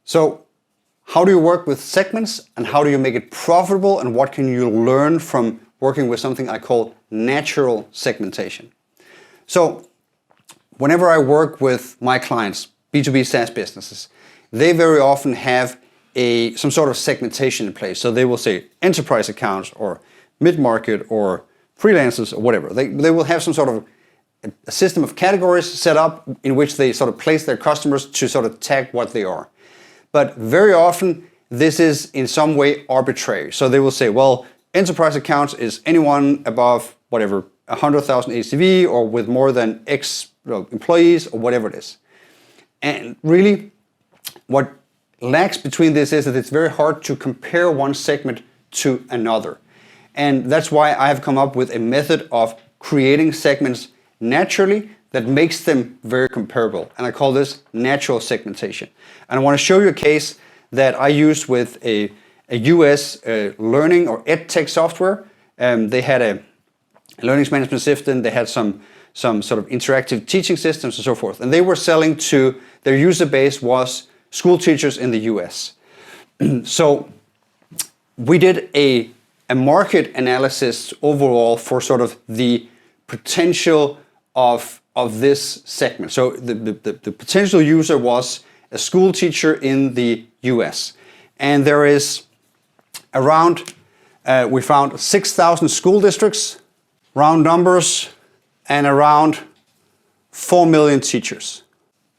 So how do you work with segments and how do you make it profitable, and what can you learn from working with something I call natural segmentation? So whenever I work with my clients, B2B SaaS businesses, they very often have some sort of segmentation in place. So they will say enterprise accounts or mid-market or freelancers or whatever. They will have some sort of a system of categories set up in which they sort of place their customers to sort of tag what they are. But very often this is in some way arbitrary. So they will say, well, enterprise accounts is anyone above whatever, 100,000 ACV or with more than X employees or whatever it is. And really what lacks between this is that it's very hard to compare one segment to another. And that's why I have come up with a method of creating segments naturally that makes them very comparable. And I call this natural segmentation. And I want to show you a case that I used with a US learning or edtech software. They had a learning management system, they had some sort of interactive teaching systems and so forth. And they were selling to, their user base was school teachers in the US. So we did a market analysis overall for sort of the potential of this segment. So the potential user was a school teacher in the US. And there is around, we found 6,000 school districts, round numbers, and around 4 million teachers,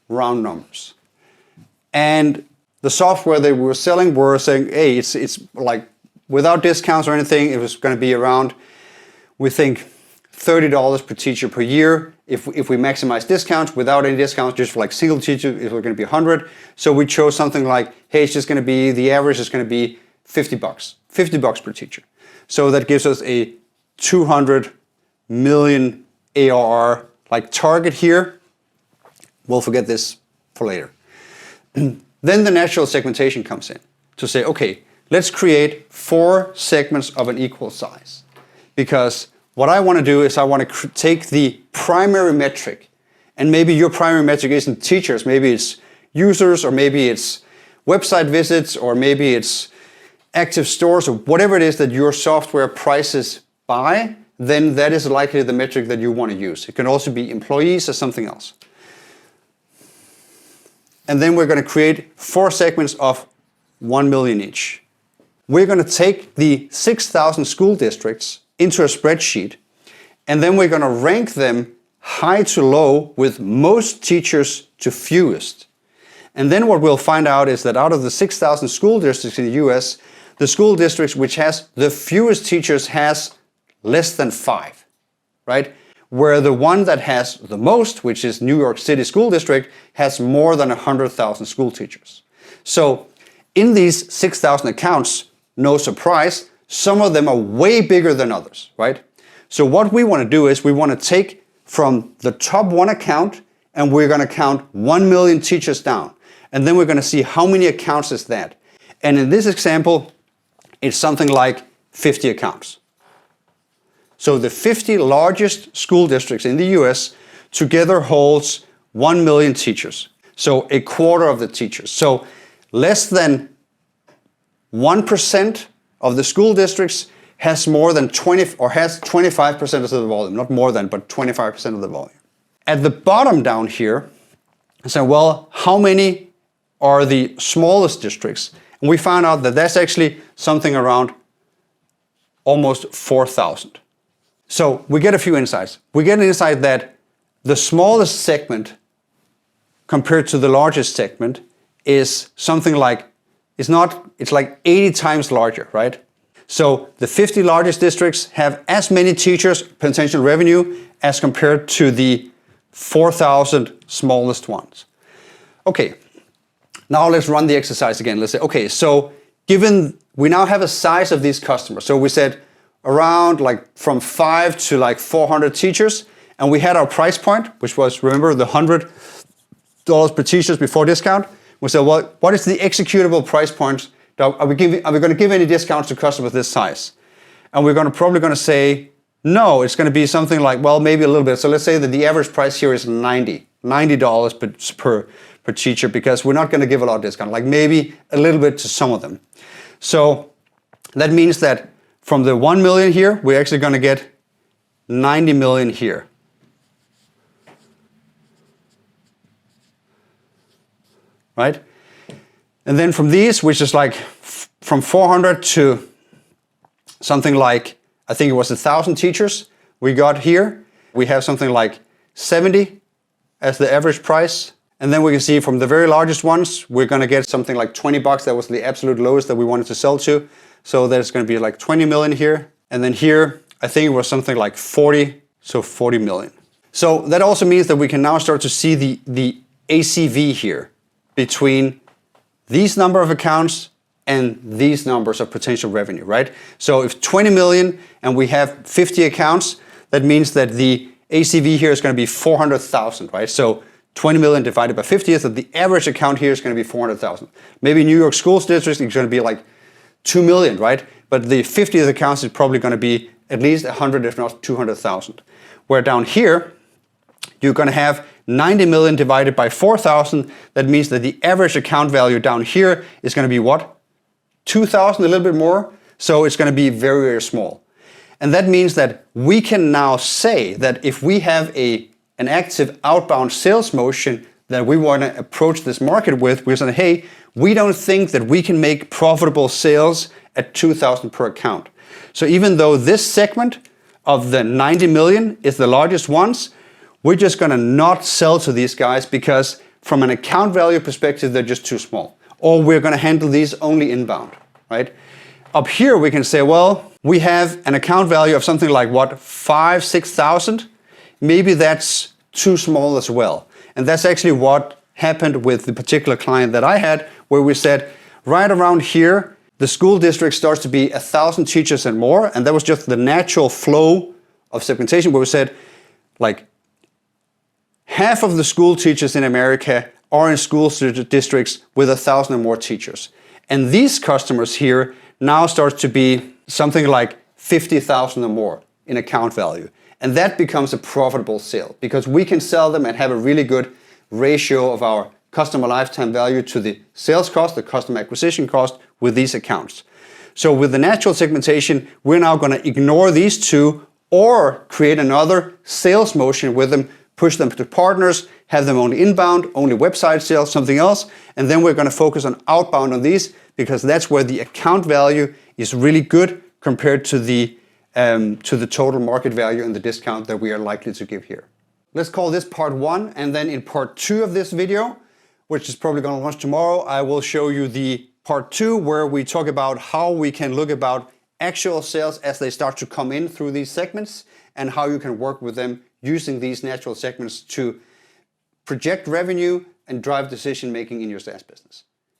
round numbers. And the software they were selling were saying, hey, it's like without discounts or anything, it was going to be around, we think, $30 per teacher per year. If we maximize discounts, without any discounts, just for like single teacher, it was going to be 100. So we chose something like, hey, it's just going to be, the average is going to be $50 per teacher. So that gives us a 200 million ARR like target here. We'll forget this for later. Then the natural segmentation comes in to say, okay, let's create 4 segments of an equal size. Because what I want to do is I want to take the primary metric, and maybe your primary metric isn't teachers, maybe it's users, or maybe it's website visits, or maybe it's active stores, or whatever it is that your software prices by, then that is likely the metric that you want to use. It can also be employees or something else. And then we're going to create 4 segments of 1 million each. We're going to take the 6,000 school districts into a spreadsheet, and then we're going to rank them high to low with most teachers to fewest. And then what we'll find out is that out of the 6,000 school districts in the US, the school districts which has the fewest teachers has less than 5, right? Where the one that has the most, which is New York City School District, has more than 100,000 school teachers. So in these 6,000 accounts, no surprise, some of them are way bigger than others, right? So what we want to do is we want to take from the top 1 account and we're going to count 1 million teachers down. And then we're going to see how many accounts is that. And in this example, it's something like 50 accounts. So the 50 largest school districts in the US together holds 1 million teachers. So a quarter of the teachers. So less than 1% of the school districts has more than 20 or has 25% of the volume, not more than, but 25% of the volume. At the bottom down here, I said, well, how many are the smallest districts? And we found out that that's actually something around almost 4,000. So we get a few insights. We get an insight that the smallest segment compared to the largest segment is something like, it's like 80 times larger, right? So the 50 largest districts have as many teachers, potential revenue, as compared to the 4,000 smallest ones. Okay, now let's run the exercise again. Let's say, okay, so given we now have a size of these customers, so we said around like from 5 to like 400 teachers, and we had our price point, which was, remember, the $100 per teachers before discount. We said, well, what is the executable price point? Are we going to give any discounts to customers this size? And we're probably going to say, no, it's going to be something like, well, maybe a little bit. So let's say that the average price here is 90 $90 per teacher, because we're not going to give a lot of discount, like maybe a little bit to some of them. So that means that from the 1 million here, we're actually going to get 90 million here. Right? And then from these, which is like from 400 to something like, I think it was 1,000 teachers we got here. We have something like 70 as the average price. And then we can see from the very largest ones, we're going to get something like $20. That was the absolute lowest that we wanted to sell to. So there's going to be like 20 million here. And then here, I think it was something like 40, so 40 million. So that also means that we can now start to see the ACV here between these number of accounts and these numbers of potential revenue, right? So if 20 million and we have 50 accounts, that means that the ACV here is going to be 400,000, right? So 20 million divided by 50 is that the average account here is going to be 400,000. Maybe New York schools district is going to be like 2 million, right? But the 50th accounts is probably going to be at least 100, if not 200,000. Where down here, you're going to have 90 million divided by 4,000. That means that the average account value down here is going to be what? 2,000, a little bit more. So it's going to be very, very small. And that means that we can now say that if we have an active outbound sales motion that we want to approach this market with, we're saying, hey, we don't think that we can make profitable sales at 2,000 per account. So even though this segment of the 90 million is the largest ones, we're just going to not sell to these guys because from an account value perspective, they're just too small. Or we're going to handle these only inbound, right? Up here, we can say, well, we have an account value of something like what, 5,000, 6,000? Maybe that's too small as well. And that's actually what happened with the particular client that I had, where we said, right around here, the school district starts to be 1,000 teachers and more. And that was just the natural flow of segmentation, where we said, like, half of the school teachers in America are in school districts with 1,000 or more teachers. And these customers here now start to be something like 50,000 or more in account value. And that becomes a profitable sale because we can sell them and have a really good ratio of our customer lifetime value to the sales cost, the customer acquisition cost with these accounts. So with the natural segmentation, we're now going to ignore these two or create another sales motion with them, push them to partners, have them only inbound, only website sales, something else. And then we're going to focus on outbound on these because that's where the account value is really good compared to the total market value and the discount that we are likely to give here. Let's call this part 1, and then in part 2 of this video, which is probably going to launch tomorrow, I will show you the part 2 where we talk about how we can look about actual sales as they start to come in through these segments and how you can work with them using these natural segments to project revenue and drive decision making in your SaaS business.